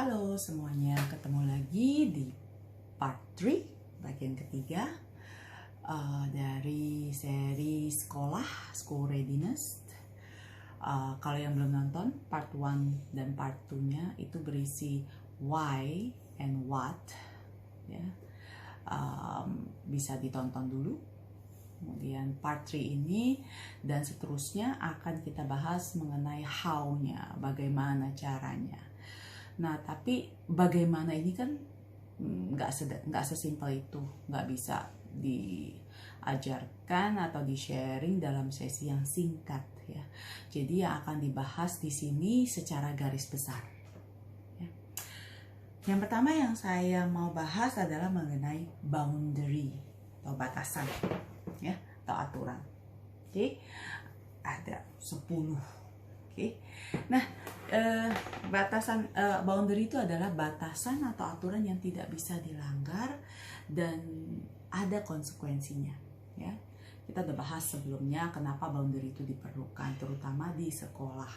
Halo semuanya, ketemu lagi di part 3, bagian ketiga dari seri School Readiness. Kalau yang belum nonton, part 1 dan part 2-nya itu berisi why and what, ya. Bisa ditonton dulu. Kemudian part 3 ini dan seterusnya akan kita bahas mengenai how-nya, bagaimana caranya. Nah, tapi bagaimana ini kan nggak sesimpel itu, nggak bisa diajarkan atau di-sharing dalam sesi yang singkat ya. Jadi yang akan dibahas di sini secara garis besar. Ya. Yang pertama yang saya mau bahas adalah mengenai boundary atau batasan, ya, atau aturan. Oke, ada 10. Oke. Nah, batasan boundary itu adalah batasan atau aturan yang tidak bisa dilanggar dan ada konsekuensinya, ya. Kita udah bahas sebelumnya kenapa boundary itu diperlukan, terutama di sekolah.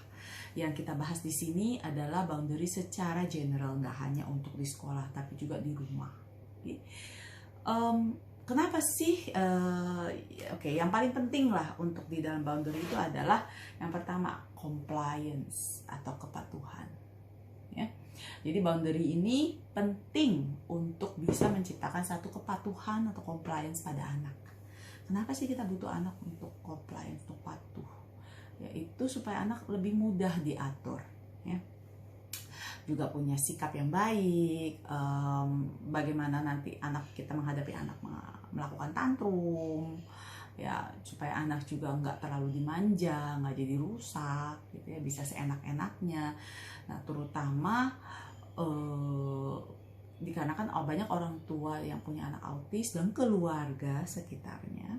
Yang kita bahas di sini adalah boundary secara general, nggak hanya untuk di sekolah tapi juga di rumah. Okay. Kenapa sih? Oke, yang paling penting lah untuk di dalam boundary itu adalah yang pertama compliance atau kepatuhan. Ya, jadi boundary ini penting untuk bisa menciptakan satu kepatuhan atau compliance pada anak. Kenapa sih kita butuh anak untuk compliance, untuk patuh? Yaitu supaya anak lebih mudah diatur. Ya. Juga punya sikap yang baik, bagaimana nanti anak kita menghadapi anak melakukan tantrum, ya, supaya anak juga nggak terlalu dimanja, nggak jadi rusak gitu ya, bisa seenak-enaknya. Nah, terutama dikarenakan banyak orang tua yang punya anak autis dan keluarga sekitarnya,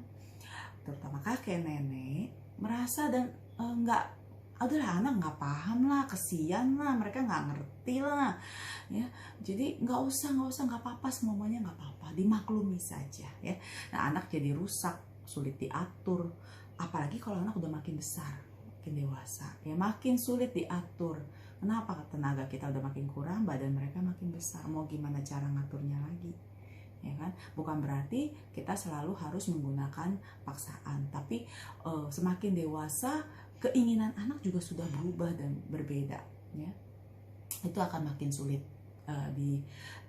terutama kakek nenek, merasa dan nggak, adalah anak nggak paham lah, kesian lah, mereka nggak ngerti lah, ya. Jadi nggak usah nggak apa-apa, semuanya nggak apa-apa, dimaklumi saja, ya. Nah, anak jadi rusak, sulit diatur, apalagi kalau anak udah makin besar, makin dewasa, ya makin sulit diatur. Kenapa? Tenaga kita udah makin kurang, badan mereka makin besar, mau gimana cara ngaturnya lagi, ya kan? Bukan berarti kita selalu harus menggunakan paksaan, tapi semakin dewasa keinginan anak juga sudah berubah dan berbeda, ya. Itu akan makin sulit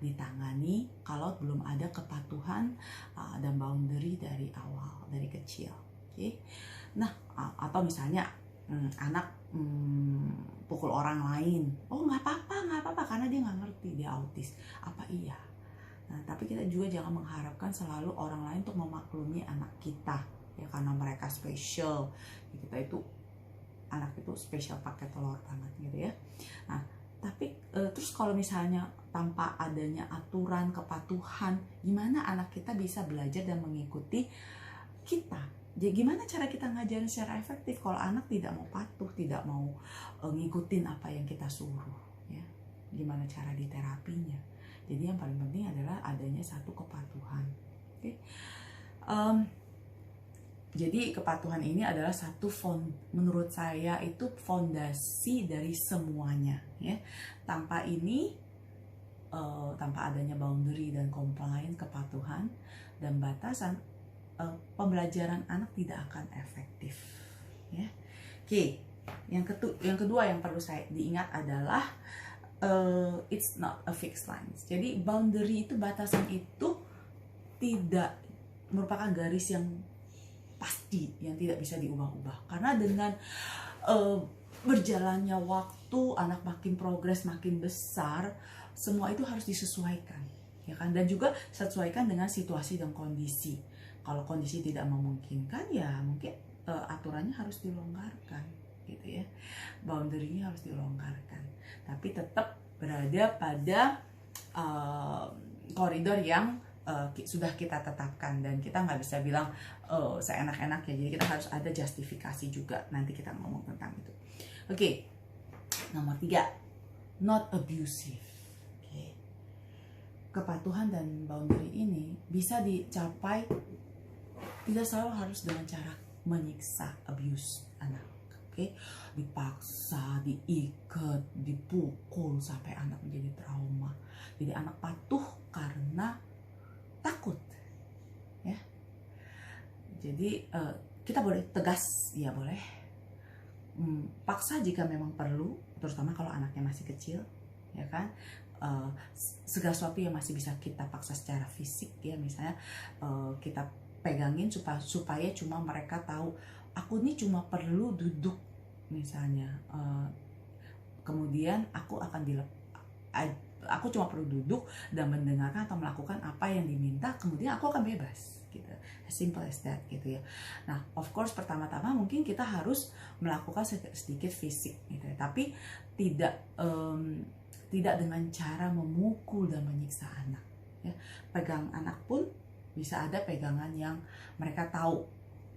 ditangani kalau belum ada kepatuhan dan boundary dari awal, dari kecil. Okay? Nah, atau misalnya anak pukul orang lain, oh nggak apa-apa karena dia nggak ngerti, dia autis. Apa iya? Nah, tapi kita juga jangan mengharapkan selalu orang lain untuk memaklumi anak kita, ya, karena mereka spesial. Kita itu anak itu spesial pakai telur banget gitu ya. Nah, tapi terus kalau misalnya tanpa adanya aturan, kepatuhan, gimana anak kita bisa belajar dan mengikuti kita? Jadi gimana cara kita ngajarin secara efektif kalau anak tidak mau patuh, tidak mau ngikutin apa yang kita suruh, ya? Gimana cara diterapinya? Jadi yang paling penting adalah adanya satu kepatuhan. Oke. Jadi kepatuhan ini adalah satu menurut saya itu fondasi dari semuanya, ya. Tanpa ini, tanpa adanya boundary dan compliance, kepatuhan dan batasan, pembelajaran anak tidak akan efektif, ya. Oke, yang kedua yang perlu saya diingat adalah it's not a fixed line. Jadi boundary itu, batasan itu tidak merupakan garis yang pasti, yang tidak bisa diubah-ubah. Karena dengan berjalannya waktu, anak makin progres, makin besar, semua itu harus disesuaikan, ya kan? Dan juga sesuaikan dengan situasi dan kondisi. Kalau kondisi tidak memungkinkan, ya mungkin aturannya harus dilonggarkan, gitu ya. Boundary-nya harus dilonggarkan, tapi tetap berada pada koridor yang sudah kita tetapkan, dan kita nggak bisa bilang seenak-enaknya. Jadi kita harus ada justifikasi juga, nanti kita ngomong tentang itu. Oke. Nomor 3, not abusive. Okay. Kepatuhan dan boundary ini bisa dicapai tidak selalu harus dengan cara menyiksa, abuse anak. Oke, dipaksa, diikat, dipukul sampai anak menjadi trauma. Jadi anak patuh karena takut, ya. Jadi kita boleh tegas, ya boleh. Paksa jika memang perlu, terutama kalau anaknya masih kecil, ya kan. Segala sesuatu yang masih bisa kita paksa secara fisik, ya, misalnya kita pegangin supaya cuma mereka tahu aku ini cuma perlu duduk misalnya, kemudian aku cuma perlu duduk dan mendengarkan atau melakukan apa yang diminta, kemudian aku akan bebas gitu. As simple as that gitu ya. Nah, of course pertama-tama mungkin kita harus melakukan sedikit fisik gitu ya, tapi tidak dengan cara memukul dan menyiksa anak ya. Pegang anak pun bisa ada pegangan yang mereka tahu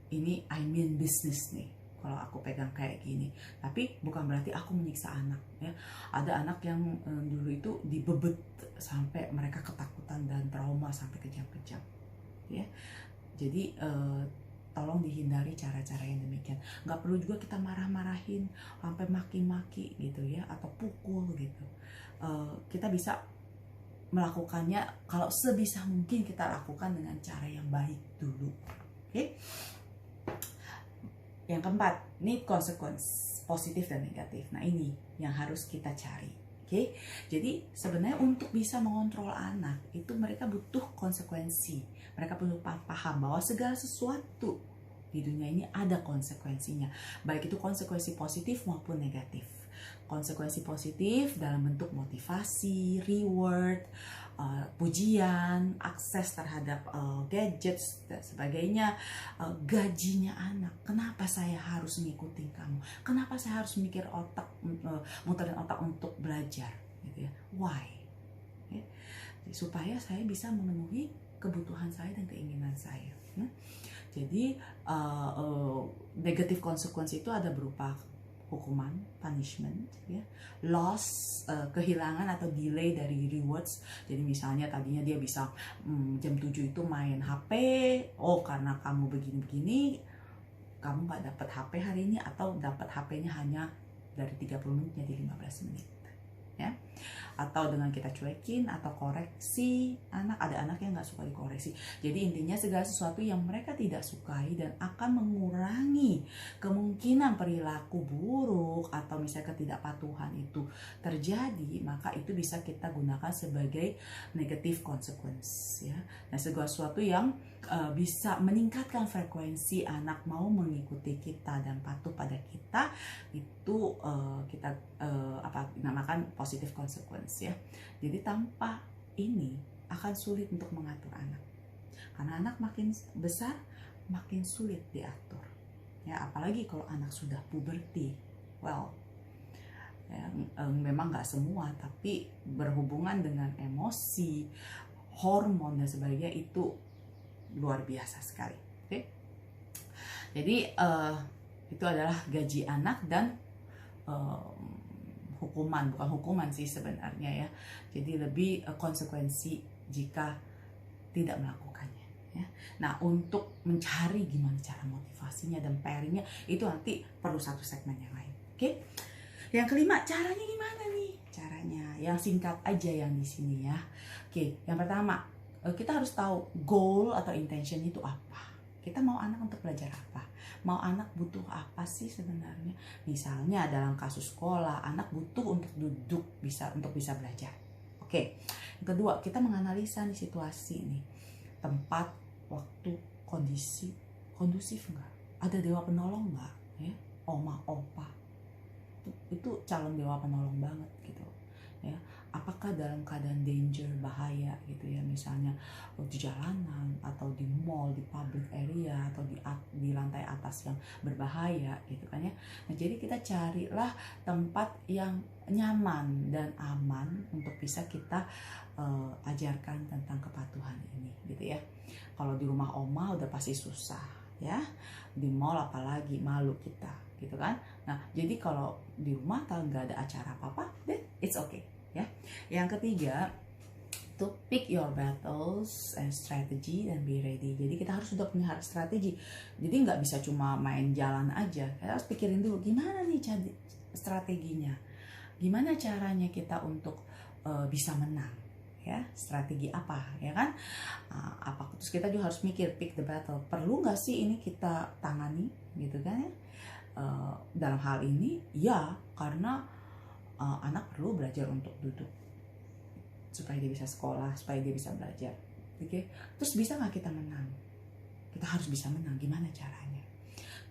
ini I mean business nih kalau aku pegang kayak gini, tapi bukan berarti aku menyiksa anak ya. Ada anak yang dulu itu dibebet sampai mereka ketakutan dan trauma sampai kejam-kejam ya. Jadi tolong dihindari cara-cara yang demikian. Nggak perlu juga kita marah-marahin sampai maki-maki gitu ya, atau pukul gitu. Kita bisa melakukannya, kalau sebisa mungkin kita lakukan dengan cara yang baik dulu. Oke? Yang keempat, need consequence, positif dan negatif. Nah, ini yang harus kita cari. Oke? Jadi sebenarnya untuk bisa mengontrol anak itu mereka butuh konsekuensi. Mereka perlu paham bahwa segala sesuatu di dunia ini ada konsekuensinya, baik itu konsekuensi positif maupun negatif. Konsekuensi positif dalam bentuk motivasi, reward, pujian, akses terhadap gadgets dan sebagainya, gajinya anak. Kenapa saya harus mengikuti kamu? Kenapa saya harus mikir otak, muterin otak untuk belajar, gitu ya? Why? Ya? Supaya saya bisa memenuhi kebutuhan saya dan keinginan saya. Jadi negative consequence itu ada berupa hukuman, punishment, ya, loss, kehilangan atau delay dari rewards. Jadi misalnya tadinya dia bisa jam 7 itu main HP, oh karena kamu begini-begini, kamu nggak dapat HP hari ini, atau dapat HP-nya hanya dari 30 menit jadi 15 menit. Ya, atau dengan kita cuekin atau koreksi anak. Ada anak yang nggak suka dikoreksi. Jadi intinya segala sesuatu yang mereka tidak sukai dan akan mengurangi kemungkinan perilaku buruk atau misalnya ketidakpatuhan itu terjadi, maka itu bisa kita gunakan sebagai negative consequence ya. Nah, segala sesuatu yang bisa meningkatkan frekuensi anak mau mengikuti kita dan patuh pada kita, itu kita namakan positive consequence ya. Jadi tanpa ini akan sulit untuk mengatur anak, karena anak makin besar makin sulit diatur ya, apalagi kalau anak sudah puberti. Well, ya, memang nggak semua, tapi berhubungan dengan emosi, hormon dan sebagainya itu luar biasa sekali. Oke? Jadi itu adalah gaji anak dan hukuman, bukan hukuman sih sebenarnya ya. Jadi lebih konsekuensi jika tidak melakukannya ya. Nah, untuk mencari gimana cara motivasinya dan pairingnya itu nanti perlu satu segmen yang lain. Oke? Yang kelima, caranya gimana nih? Caranya yang singkat aja yang di sini ya. Oke, yang pertama, kita harus tahu goal atau intention itu apa. Kita mau anak untuk belajar apa? Mau anak butuh apa sih sebenarnya? Misalnya dalam kasus sekolah, anak butuh untuk duduk untuk bisa belajar. Oke. Yang kedua, kita menganalisa nih situasi nih. Tempat, waktu, kondisi kondusif nggak? Ada dewa penolong nggak? Ya, oma, opa. Itu calon dewa penolong banget gitu. Ya. Apakah dalam keadaan danger, bahaya gitu ya, misalnya di jalanan atau di mall, di public area atau di lantai atas yang berbahaya gitu kan ya. Nah, jadi kita carilah tempat yang nyaman dan aman untuk bisa kita ajarkan tentang kepatuhan ini gitu ya. Kalau di rumah oma udah pasti susah ya, di mall apalagi malu kita gitu kan. Nah, jadi kalau di rumah kalau nggak ada acara apa-apa, then it's okay ya. Yang ketiga, to pick your battles and strategy and be ready. Jadi kita harus sudah punya strategi. Jadi nggak bisa cuma main jalan aja. Kita harus pikirin dulu gimana nih strateginya. Gimana caranya kita untuk bisa menang, ya, strategi apa, ya kan? Apa terus kita juga harus mikir pick the battle. Perlu nggak sih ini kita tangani, gitu kan ya? Dalam hal ini, ya, karena anak perlu belajar untuk duduk supaya dia bisa sekolah, supaya dia bisa belajar, oke? Terus bisa nggak kita menang? Kita harus bisa menang. Gimana caranya?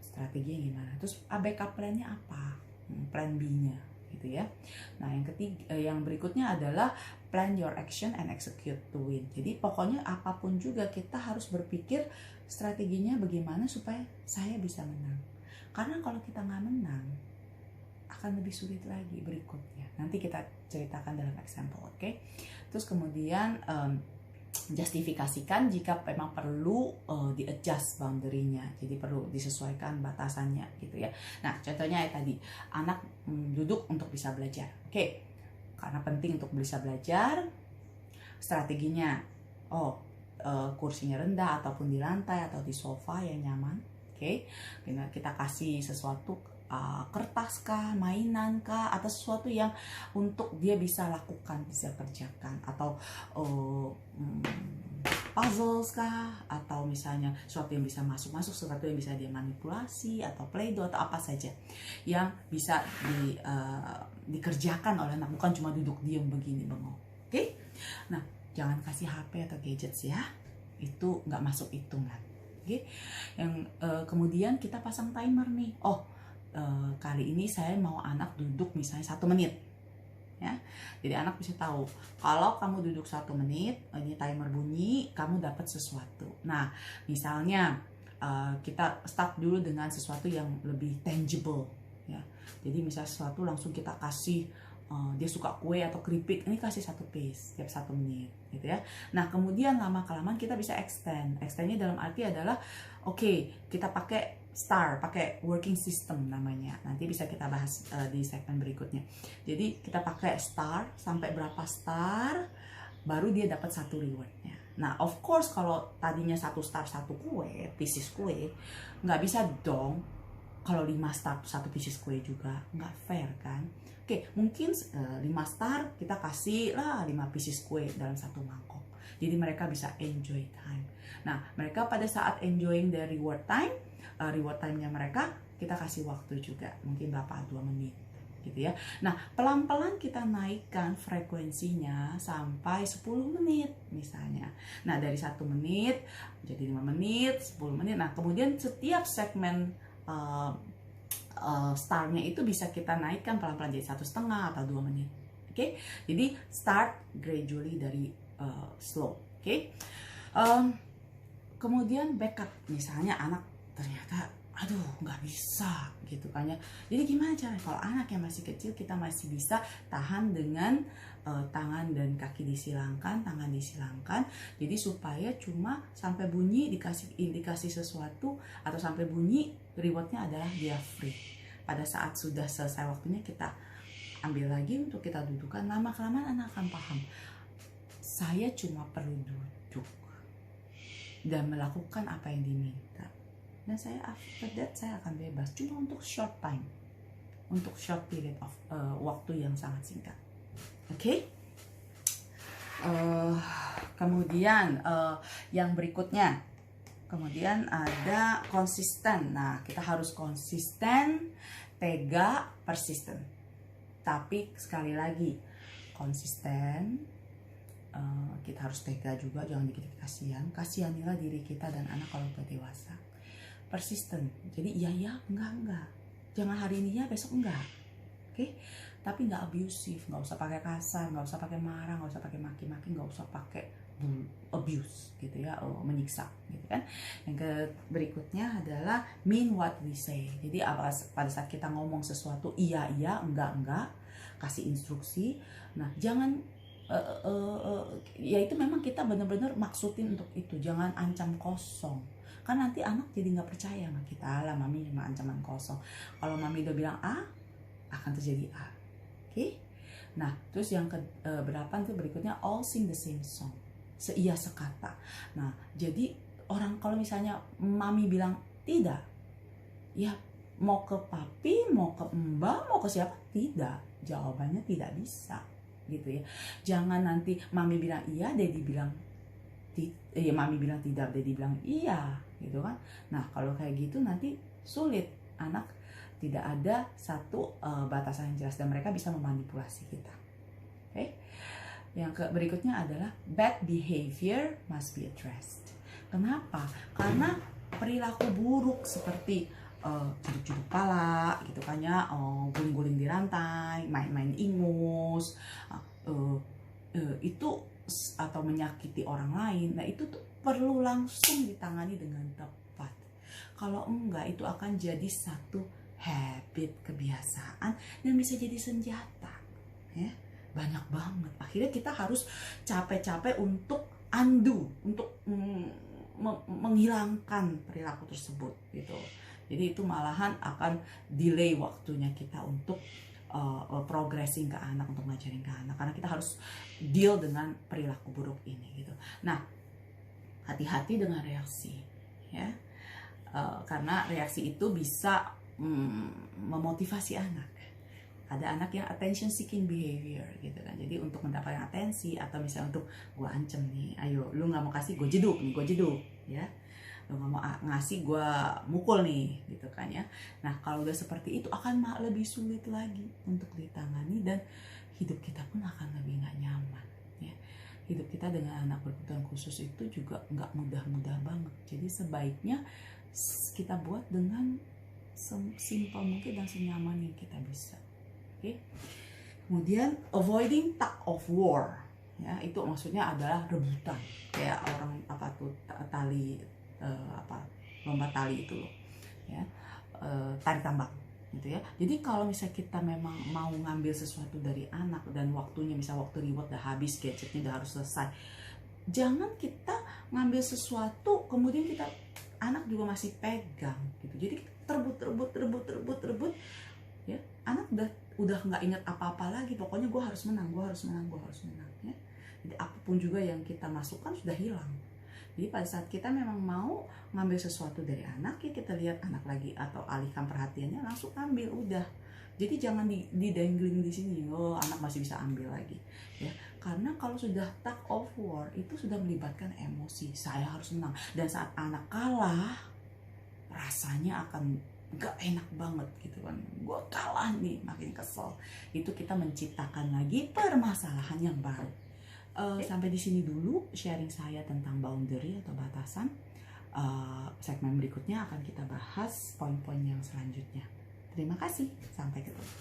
Strateginya gimana? Terus backup plan-nya apa? Plan B-nya, gitu ya. Nah, yang berikutnya adalah plan your action and execute to win. Jadi pokoknya apapun juga kita harus berpikir strateginya bagaimana supaya saya bisa menang. Karena kalau kita nggak menang, akan lebih sulit lagi berikutnya. Nanti kita ceritakan dalam example, oke? Terus kemudian justifikasikan jika memang perlu di-adjust boundary-nya. Jadi perlu disesuaikan batasannya gitu ya. Nah, contohnya tadi anak duduk untuk bisa belajar. Oke. Karena penting untuk bisa belajar, strateginya kursinya rendah ataupun di lantai atau di sofa yang nyaman. Oke. Kita kasih sesuatu kertas kah, mainan kah, atau sesuatu yang untuk dia bisa lakukan, bisa kerjakan, atau puzzles kah, atau misalnya sesuatu yang bisa masuk, sesuatu yang bisa dia manipulasi, atau play-doh, atau apa saja yang bisa dikerjakan oleh anak, bukan cuma duduk diam begini bengong. Oke? Nah, jangan kasih HP atau gadgets ya, itu nggak masuk hitungan. Oke? Yang kemudian kita pasang timer nih. Kali ini saya mau anak duduk misalnya 1 menit, ya. Jadi anak bisa tahu kalau kamu duduk 1 menit, ini timer bunyi, kamu dapat sesuatu. Nah, misalnya kita start dulu dengan sesuatu yang lebih tangible, ya. Jadi misalnya sesuatu langsung kita kasih, dia suka kue atau keripik, ini kasih 1 piece tiap 1 menit, gitu ya. Nah, kemudian lama-kelamaan kita bisa extendnya dalam arti adalah kita pakai pakai working system namanya. Nanti bisa kita bahas di segmen berikutnya. Jadi kita pakai star, sampai berapa star baru dia dapat 1 rewardnya. Nah, of course kalau tadinya 1 star 1 kue, pieces kue, nggak bisa dong kalau 5 star 1 pieces kue juga, nggak fair kan? Oke, mungkin 5 star kita kasih lah 5 pieces kue dalam 1 mangkok. Jadi mereka bisa enjoy time. Nah, mereka pada saat enjoying the reward time-nya mereka, kita kasih waktu juga, mungkin berapa, 2 menit gitu ya. Nah, pelan-pelan kita naikkan frekuensinya sampai 10 menit misalnya. Nah, dari 1 menit jadi 5 menit, 10 menit. Nah, kemudian setiap segmen startnya itu bisa kita naikkan pelan-pelan jadi 1,5 atau 2 menit. Oke? Jadi start gradually dari slow. Oke? Kemudian backup, misalnya anak ternyata nggak bisa gitu kan ya. Jadi gimana caranya kalau anak yang masih kecil, kita masih bisa tahan dengan tangan dan kaki disilangkan, tangan disilangkan. Jadi supaya cuma sampai bunyi dikasih sesuatu, atau sampai bunyi rewardnya adalah dia free. Pada saat sudah selesai waktunya kita ambil lagi untuk kita dudukan. Lama-kelamaan anak akan paham, saya cuma perlu duduk dan melakukan apa yang diminta. Dan saya after that saya akan bebas, cuma untuk short time, untuk short period of waktu yang sangat singkat. Oke? Kemudian yang berikutnya, kemudian ada konsisten. Nah, kita harus konsisten, tega, persisten. Tapi sekali lagi, konsisten, kita harus tega juga, jangan dikit-dikit kasihan. Kasihanilah diri kita dan anak kalau udah dewasa. Persisten, jadi iya, enggak. Jangan hari ini ya, besok enggak. Oke? Tapi nggak abusive, nggak usah pakai kasar, nggak usah pakai marah, nggak usah pakai maki-maki, nggak usah pakai abuse gitu ya, menyiksa gitu kan. Yang berikutnya adalah mean what we say. Jadi pada saat kita ngomong sesuatu iya, enggak, kasih instruksi. Nah, jangan ya itu memang kita benar-benar maksudin untuk itu, jangan ancam kosong. Kan nanti anak jadi nggak percaya sama kita, lah mami cuma ancaman kosong. Kalau mami udah bilang A, akan terjadi A. Oke? Nah, terus yang ke berapa itu berikutnya, all sing the same song, seia sekata. Nah, jadi orang kalau misalnya mami bilang tidak, ya mau ke papi, mau ke mbak, mau ke siapa, tidak, jawabannya tidak bisa gitu ya. Jangan nanti mami bilang iya, daddy bilang mami bilang tidak, daddy bilang iya gitu kan. Nah, kalau kayak gitu nanti sulit, anak tidak ada satu batasan yang jelas dan mereka bisa memanipulasi kita. Oke. Yang berikutnya adalah bad behavior must be addressed. Kenapa? Karena perilaku buruk seperti cuduk-cuduk pala gitu kan ya, guling-guling di rantai, main-main ingus, itu atau menyakiti orang lain. Nah, itu tuh perlu langsung ditangani dengan tepat. Kalau enggak, itu akan jadi satu habit, kebiasaan yang bisa jadi senjata ya, banyak banget. Akhirnya kita harus capek-capek untuk undo, untuk menghilangkan perilaku tersebut gitu. Jadi itu malahan akan delay waktunya kita untuk progressing ke anak, untuk ngajarin ke anak, karena kita harus deal dengan perilaku buruk ini gitu. Nah, hati-hati dengan reaksi ya, karena reaksi itu bisa memotivasi anak. Ada anak yang attention seeking behavior gitu kan. Jadi untuk mendapatkan atensi, atau misalnya untuk gue ancam nih, ayo lu nggak mau kasih, gue jeduk nih, gue jeduk ya. Lu nggak mau ngasih, gue mukul nih gitu kan ya. Nah, kalau udah seperti itu akan lebih sulit lagi untuk ditangani, dan hidup kita pun akan lebih nggak nyaman ya. Hidup kita dengan anak berkebutuhan khusus itu juga nggak mudah-mudah banget. Jadi sebaiknya kita buat dengan sesimpel mungkin dan senyaman yang kita bisa. Oke. Kemudian avoiding tug of war ya, itu maksudnya adalah rebutan, kayak orang apa tuh tali lomba tali itu loh ya, tarik tambang gitu ya. Jadi kalau misalnya kita memang mau ngambil sesuatu dari anak dan waktunya, misal waktu reward udah habis, gadgetnya udah harus selesai, jangan kita ngambil sesuatu kemudian anak juga masih pegang gitu. Jadi terebut ya, anak udah nggak ingat apa-apa lagi, pokoknya gue harus menang ya. Jadi apapun juga yang kita masukkan sudah hilang. Jadi pada saat kita memang mau ngambil sesuatu dari anak, ya kita lihat anak lagi atau alihkan perhatiannya, langsung ambil udah. Jadi jangan didangling di sini, oh anak masih bisa ambil lagi ya. Karena kalau sudah tug of war itu sudah melibatkan emosi, saya harus menang, dan saat anak kalah rasanya akan gak enak banget gitu kan, gue kalah nih, makin kesel. Itu kita menciptakan lagi permasalahan yang baru. Sampai di sini dulu sharing saya tentang boundary atau batasan. Segmen berikutnya akan kita bahas poin-poin yang selanjutnya. Terima kasih, sampai ketemu.